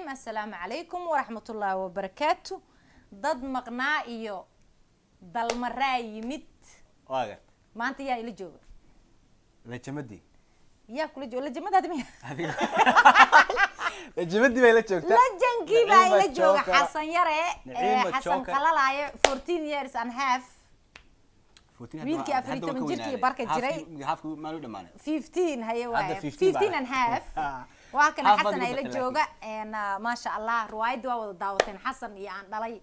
الرحيم. السلام عليكم ورحمة الله وبركاته. ضد مقناعيو بالمراي يمت واقع ما أنت يا إلى جوج لا جمدي يا كل جوج لا جمد هذا مين لا جمدي ما لا جوجتا لا جنكي ما إلى جوج حسن يرى حسن قللا 14 years and half wiilkii afar iyo toban jirkii barka jiray halfku maalu dhamaanay 15 haye waa 15 and half waa kana xasan ay la jooga ma sha Allah ruwaayad waa wada daawateen xasan iyo aan dhalay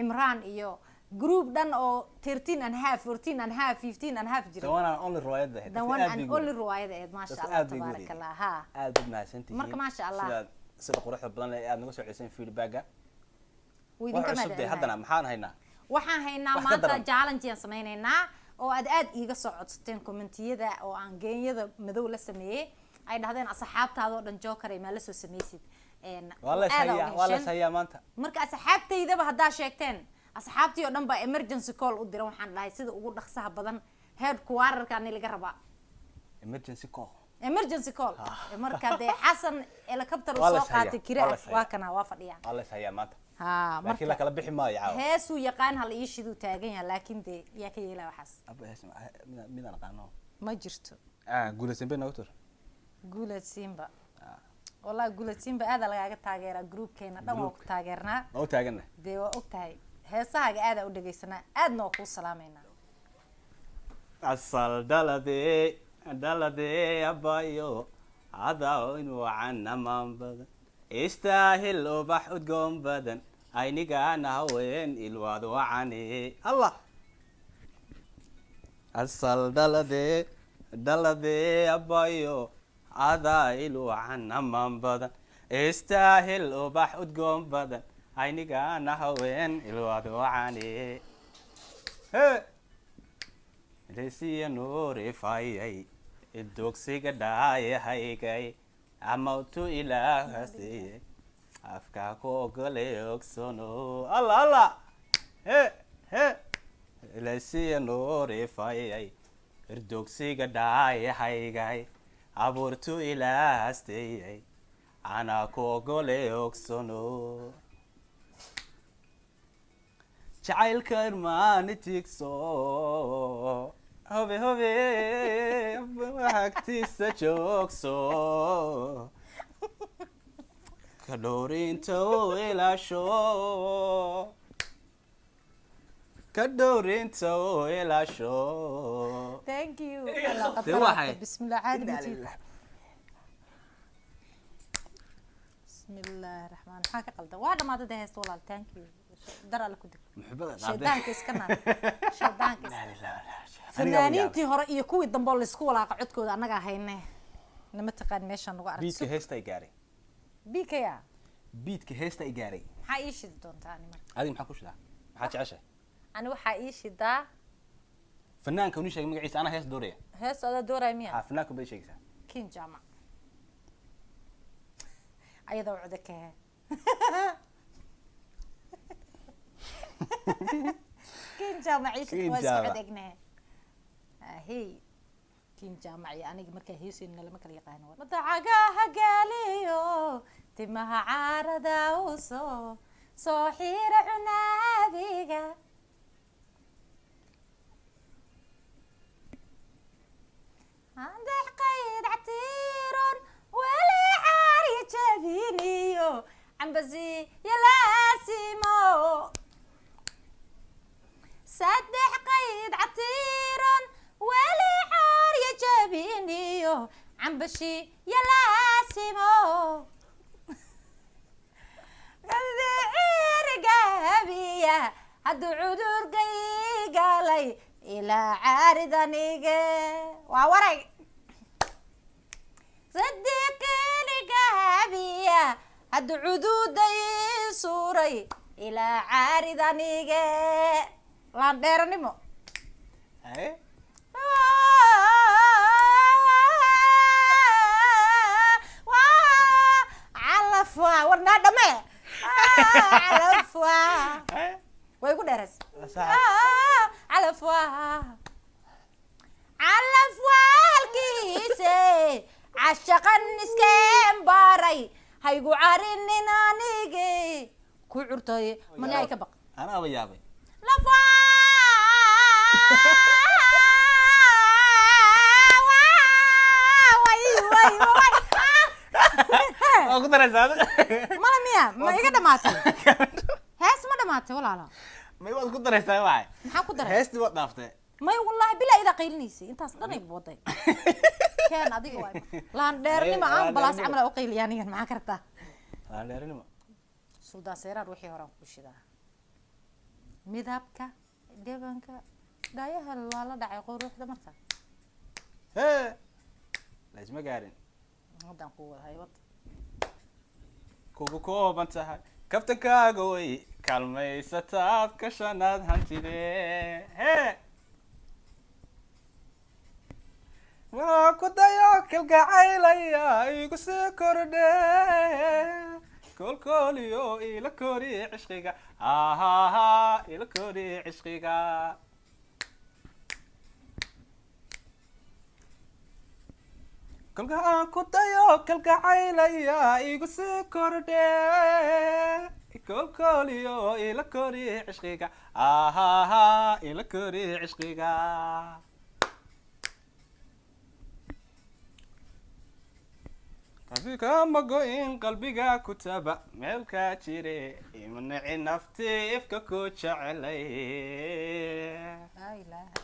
Imraan iyo group dan oo 13 and half 14 and half 15 and half jiray dawana only ruwaayada the one and only ruwaayada ma sha Allah tabarakallah ha aad bad mahadsantihiin marka ma sha Allah sida quruxda badan ee aad nagu soo celiseen feedback-ga weydin kama haddana maxaan haynaa waxaan haynaa maanta challenge aan sameeynaa oo aad iiga soo codsateen commentiyada oo aan geenyada madow la sameeyay ay dhahdeen asxaabtaada oo dhan joker ay ma la soo sameeysid wala sayaa maanta marka asxaabtaydaba hadaa sheegteen asxaabtii oo dhan ba emergency call u diray waxaan dhahay sida ugu dhaqsaha badan headquarterka laga rabaa emergency call marka de xasan helicopter soo qaatay kira waa kana waa fadhiyaan wala sayaa maanta ها markii la kala bixi maayo caawa heesu yaqaan hal ii shidu taagan yahay laakiin de yaa ka yeelaa waxaas aba hees midaan qaano ma jirto guulaysan been doctor guulaysanba wallahi guulaysanba aad lagaaga taageeraa groupkeena dhan waa ku taageernaa oo taagana de waa ogtahay heesahaaga aad u dhageysanaa aadna waa ku salaameynaa asal dalade abayo adaa inuu canaman badan استاهل وبح udgoon badan aynigaana haween ilwaad wacani allah asal dalade abayo adaa ilwacan aman badan استاهل وبح udgoon badan aynigaana haween ilwaad wacani he lesiya nuuri fayay idogsiga dhaayahaygay amautu ilaahasi afka ko gole oksono alla he lesiya nuuri fayay irdogsiga dhaayahaygay abuurtu ilaahastayay ana ko gole oksono jacaylka irmaanitigso hobe waxagtiisa joogso ka dhowrinta u ilaasho thank you bismillah bismillah rahmaan xaqa qalda waa dhamaadada heesta walaal thank you dar alla ku dig muxibada shaydaanka iska naar shaydaanka fanaaniintii hore iyo kuwii dambe la isku walaaqa codkooda anaga haynay nama taqaan meesha nagu aragto beatka heesta ay gaaray beatka heesta ay gaaray maxaa ii shidi doontaa ani marka adiga maxaa ku shidaa maxaa jeceshay ani waxaa ii shidaa fanaanka uu sheegay magaciisa ana hees dooraya hees ada dooray miya fanaanka bay sheegaysaa kin jama ayada wada ka kin jama ciish waa isku هي كين جامعي أنا مركز هيسي إن لما كان يقانون متعاقها قاليو تمها عارضة صحير عنابيقة عندك قيد عتير ولا عاري جبينيو عم بزي يلاسيمو صدح قيد عتير ولا عار يا جبينيو عم بشي يا لاسمو الذعير قابية هدو عذور قالي إلى عارض نيجي ووري صدقني قابية هدو عذود صوري إلى عارض نيجي لان ديرنمو علفوا ورنا دمه علفوا ويقول درس علفوا الكيسة عشقا نسكن باري هيقو عارين ناني ku curtooye manay ka baq أنا أبي يابي lafa way أقول ترى هذا mala miya ma iga dhamaatay hees ma dhamaatay walaalo ما يبغى أقول ترى هذا واعي maxaa ku daray هيست وقت نافته may wallahi bilaa ida qaylinaysa intaas dhan ay booday keen adiga waay laan dheernima aan balaas camal u qayliyaan igan maxaa kartaa أنا أرني suldaan seeraar wixii hore aan ku shidaa midabka deebanka daayaha waa la dhacay quruxda marka ها لازم أقارن haddaan ku wada haybad kugu kooban tahay kaftankaaga way kaalmaysataad ka shanaad hantidee hee waa ku dayo kalgacaylaya igu sii kordhe koolkooliyo ila kori cishqiga hahaha ila kori cishqiga kalgacaan ku dayo kalgacaylaya igu sii kordhe koolkooliyo ila kori cishqiga ahaha ila kori cishqiga taasi kama go-in qalbiga ku taba meelkaa jire imanaci nafti ifka ku jecelay laa ilaaha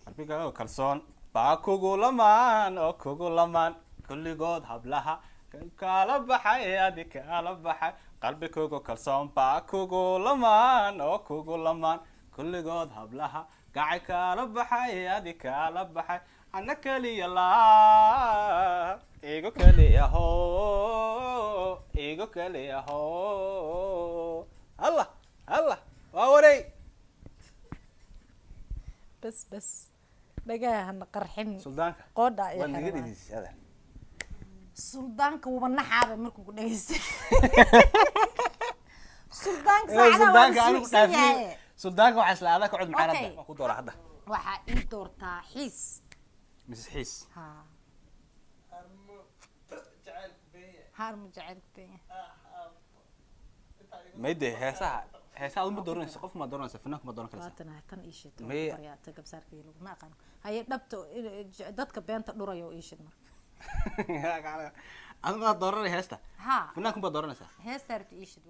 qalbiga oo kalsoon baa kugu lamaan oo kugu lamaan kulligood hablaha kala baxay adi kala baxay qalbi kugu kalsoon baa kugu lamaan oo kugu lamaan kulligood hablaha gacay kala baxay adi kala baxay ana kaliya laa igu kaliya ho allah allah waa waray bas bas dhagahan qarxin suldaanka qoodha iyo waa naga xirmaan dhigis adan suldaanka wuba naxaaba markuu ku dhageystay suldaanka إيه، saacada waa سلطانك أنا suuqsan كنت yahay سلطانك waxaa isla adag cod macaan Okay. hadda ku doora hadda waxaa ii doortaa xiis Mrs. Xiis ha haar ma jecel been mayde heesaha uma dooranaysa qof ma dooranaysa fanaanku ma dooran karaysa waatan tan ii shid May- baryaata gabsaarkii lagu ma aqaan haye dhabta dadka beenta dhurayo ii shid marka adiga ma dooranay heesta ha fanaanku ma dooranaysa heestaarta ii shid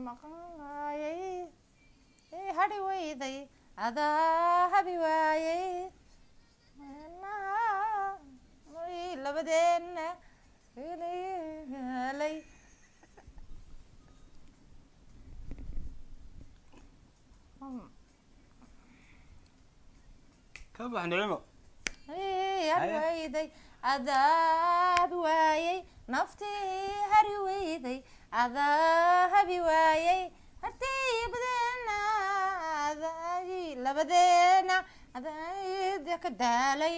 maqaayay hadhi weyday adaa habi waayey labadeena lay ka bax nicmo hari weyday adaa habi waayey naftii hari weyday adaa habi waayey hartiibadeena adaagi labadeena adaada ka daalay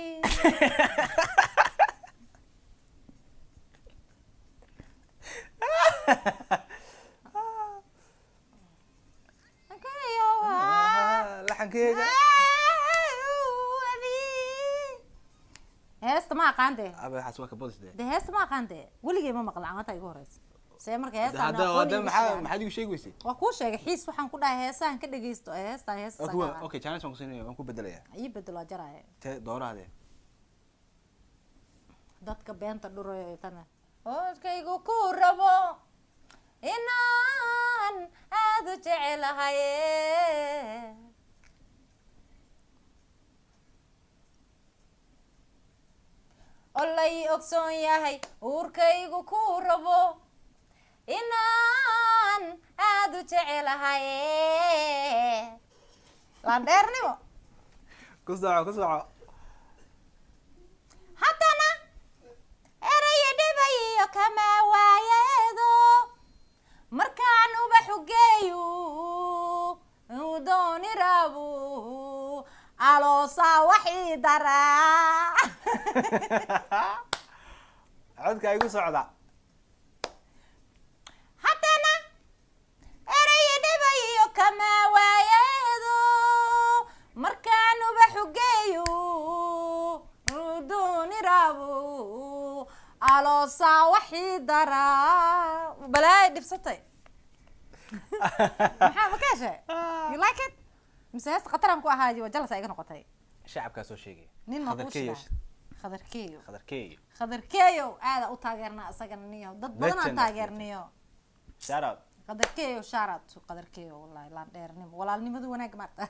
laxankeyga heesta ma aqaan dee aba waxaas waa ka bodis de de heesta ma aqaan dee weligay ma maqlan maanta igu horeysa see marka heestaan hadda hadda maxaad igu sheegi weysay waa kuu sheegay xiis waxaan ku dhahay heesahan ka dhageysto heestaan heesta kuwa okay challenge waan ku siinaya waan ku bedelaya ii bedelo jaraaye te dooraade dadka beenta dhurayo tana hooskaygu ku rabo inaan aad u jecelahay olay ogsoon yahay uurkaygu ku rabo inaan aad u jecelahay landheernimo ku soco haddana eraya dhibayo kama waayeedo markaan ubaxu geeyu uu dooni raabu aloosaa waxii daraa codka igu socda haddana eraya dhibayo kama waayeedo markaan ubaxu geeyu uu dooni raabu aloos qasaa waxii daraa balaay dhibsatay maxaa ma ka heshay you like it mise heesta khataran ku ahaaji waa jalas ay iga noqotay shacabkaa soo sheegay nin ma kuu shidaa khadarkeeyo khadarkeeyo aada u taageernaa isagana niyo dad badan aan taageerniyo shout out qadarkeeyo shaarad qadarkeeyo wallahi laan dheernimo walaalnimadu wanaag maarta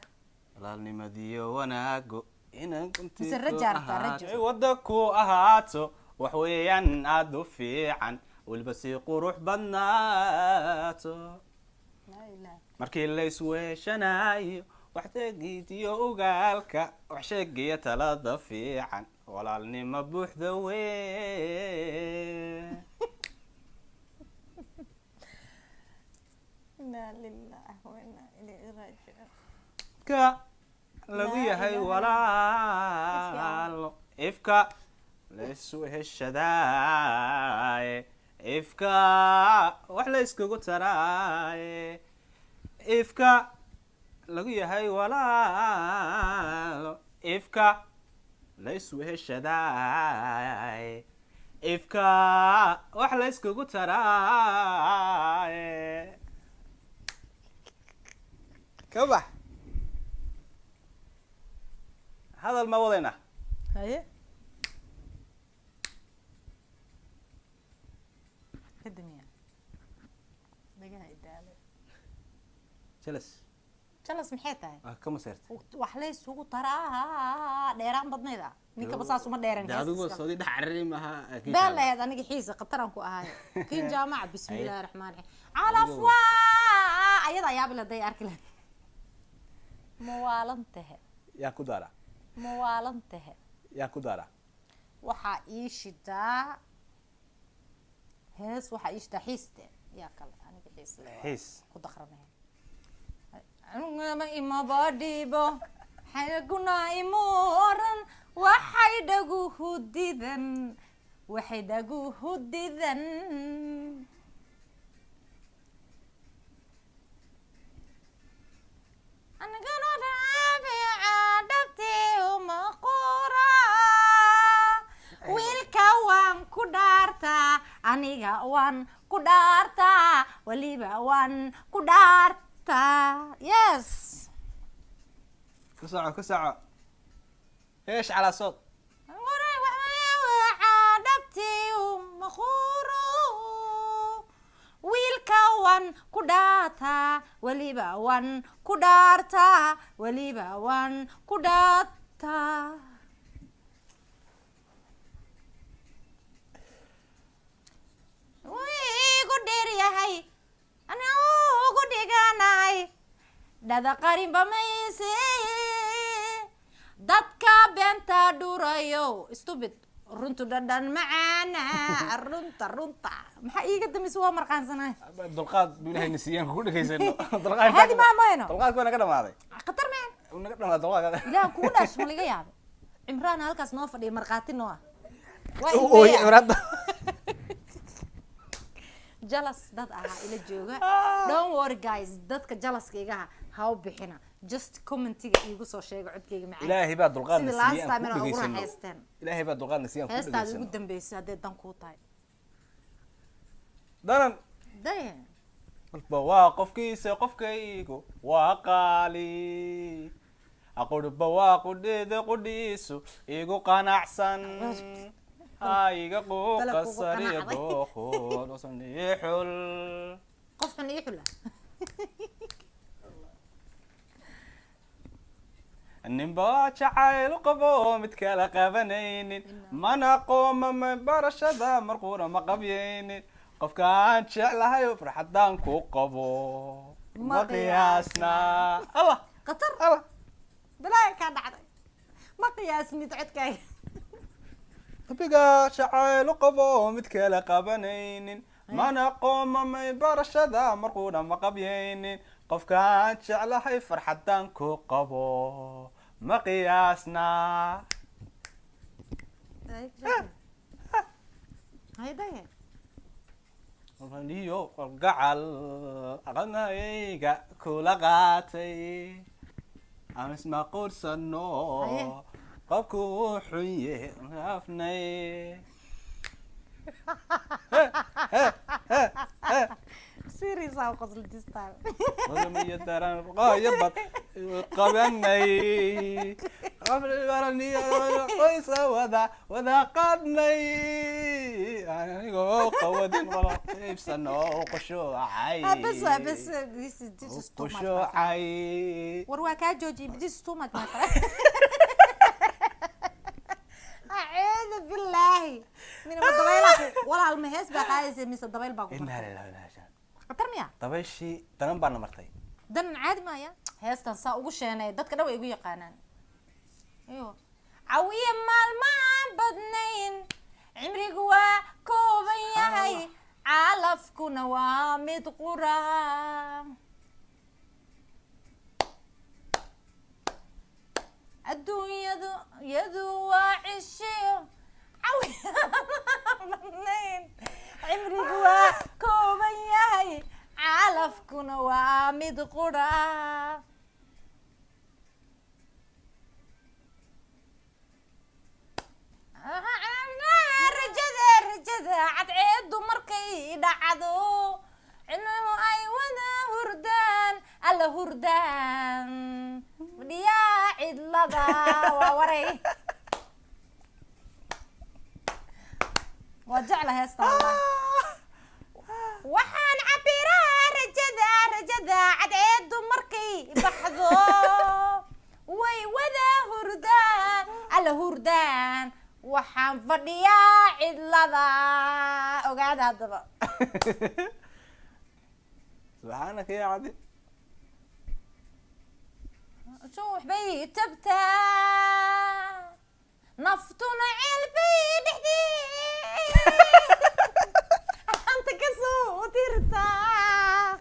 walaalnimadiyo wanaago inaan mise rajaarta rajo wada ku ahaato wax weeyaan aad u fiican waliba si qurux badnaato la ilaha markii la isweeshanayo wax tegiyo ogaalka wax sheegaya talada fiican walaalnimo buuxda wee inna lillahi wa inna ilayhi raaji'uun ka lagu yahay walaalo ifka la isu heshadaaye ifka wax la iskugu taraaye ifka lagu yahay walaalo ifka la isu heshadaaye ifka wax la iskugu taraaye كبح هذا الموضوع هنا هاي الدنيا دقاي دالي جلس محيتها كم صرت وحلي سوق تراها ديران بدنيدا ninka basaas uma dheeran adigu soo dhaxarin maha akid baa aniga xiisa qataran ku ahay kin jaamac bismillaahir rahmaanir rahiim alafwa ayada yaab la day arkila mawaalantaha yaa ku dara waxa ii shidaa hees waxa ii shidaa xiiste yaa kale aniga xiis ku daqranay aniga ima badibo xayaguna imoran waxay dhagu hudidan anagana raabica dhabti uma qura wiilka waan ku dhaartaa aniga waan ku dhaartaa waliba waan ku dhaartaa yes كسعة ايش على صوت wiilkawan ku dhaartaa waliba waan ku dhaartaa waliba waan ku dhaartaa wiigu dheeryahay ana ugu dhiganay dhada qarinba mayse dadka beenta dhurayo stupid runtu dhadhan macaana runta maxaa iiga damis waa marqaansanay dulqaad bilahay nasiyan ku dhageysano dulqaad hadi ma mayno dulqaad ko naga dhamaaday qatar meen naga dhamaaday dulqaad ilaa ku dhash ma laga yaabo imraan halkaas noo fadhiyo marqaati noo ah oo imraan jealous dad aha ila jooga don't worry guys dadka jealouska iga ha u bixina just commentiga igu soo sheego codkayga macaan ilaahay baa dulqaad nasiyan ku dhageysano ilaahay baa dulqaad nasiyan ku dhageysano heestaada ugu dambeysay hadday dan kuu tahay danan daye walba waa qofkiisa qofkaygu waa qaali aqurba waa qudheeda qudhiisu igu qanacsan iga quuqasariya booqool wasan iixul qofkan iixula ninba jacayl qabo mid kala qabanaynin mana qoomama barashada marquuna ma qabyaynin qofkaan jeclahay farxadaan ku qabo ma qiyaasna allah qatar allah balaay ka dhacday ma qiyaasnid codkayga qabiga jacayl qabo mid kala qabanaynin mana qoomama barashada marquuna ma qabyaynin qofkaan jeclahay farxadaan ku qabo ma qiyaasna haydaye niyo qalgacal aqanayga kula qaatay amis ma qursano qofku xunye afnay serious او قصل this time ولم يدرن غايبت قبني قبل ورني قيس وذا قدني أنا قودين ولا كيف سنو قشوعي بس this is too much قشوعي ورواك جوجي this is too much my friend أعوذ بالله من الضبيل ولا المهز بقى زي مثل الضبيل بقى لا ترميها طب شيء تنام بنا مرتين dan caadi maaya heestan saa ugu sheenay dadka dhan way igu yaqaanaan iyo cawiye maalmaan badnayn cimrigu waa kooban yahay calafkuna waa mid qura adduunyadu yadu waa cishiyo cawiye badnayn cimrigu waa kooban yahay calafkuna waa mid qura rajada cadceedu markay dhacdo cilmuhu ay wada hurdaan alla hurdaan fadhiyaa cidlada waa waray waa jecla heesta waxaan cabiraa rajada cadceedu markay baxdo way wada hurdaan alla hurdaan waxaan fadhiyaa cidlada ogaada haddaba subxaanaka yaa cadi suux bay tabtaa naftuna ceelbay dhexdii anta kasoo tirtaa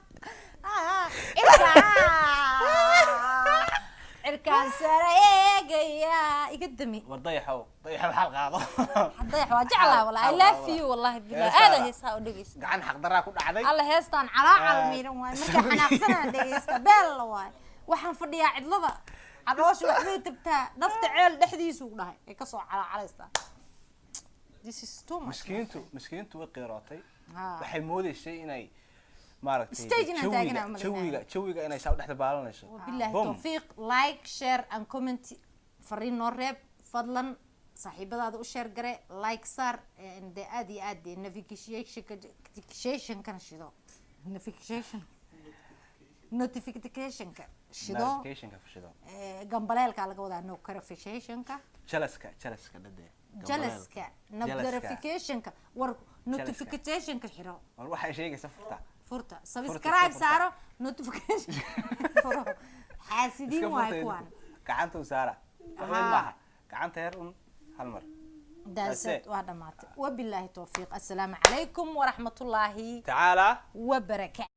cirkaan sare eegaya iga dami wardayaxow dayaxa maxaa qaado dayax waa jeclaa wallahi I love you wallahi bilaa aada heesaa u dhegeysta gacan xaqdaraa ku dhacday alla heestaan calaacal miiran waay markaa xanaaqsanaan dhegeysta beel la waay waxaan fadhiyaa cidlada cadhoosha waxbay tabtaa nafta ceel dhexdiisu dhahay ay kasoo calaacalaysaa this is too much miskiintu way qiirootay waxay moodaysay inay maaragtay Stage inaan taaganaa u malaynaya. jawiga inay saa u dhexda baalanayso وبالله توفيق لايك شير ان كومنت فرين نور ريب فضلا صاحبadaada u share gare like sar and adi notification kan shido notification ka shido notification ka shido gambaleelka laga wadaa notification ka jalaska dhade jalaska notification ka war notification ka xiro war waxa sheegaysa furta subscribe saaro notification furo xaasidiin waay kuwan gacanta u saara maaha gacanta yar hal mar داسات واحدة مات وبالله توفيق السلام عليكم ورحمة الله تعالى وبركاته.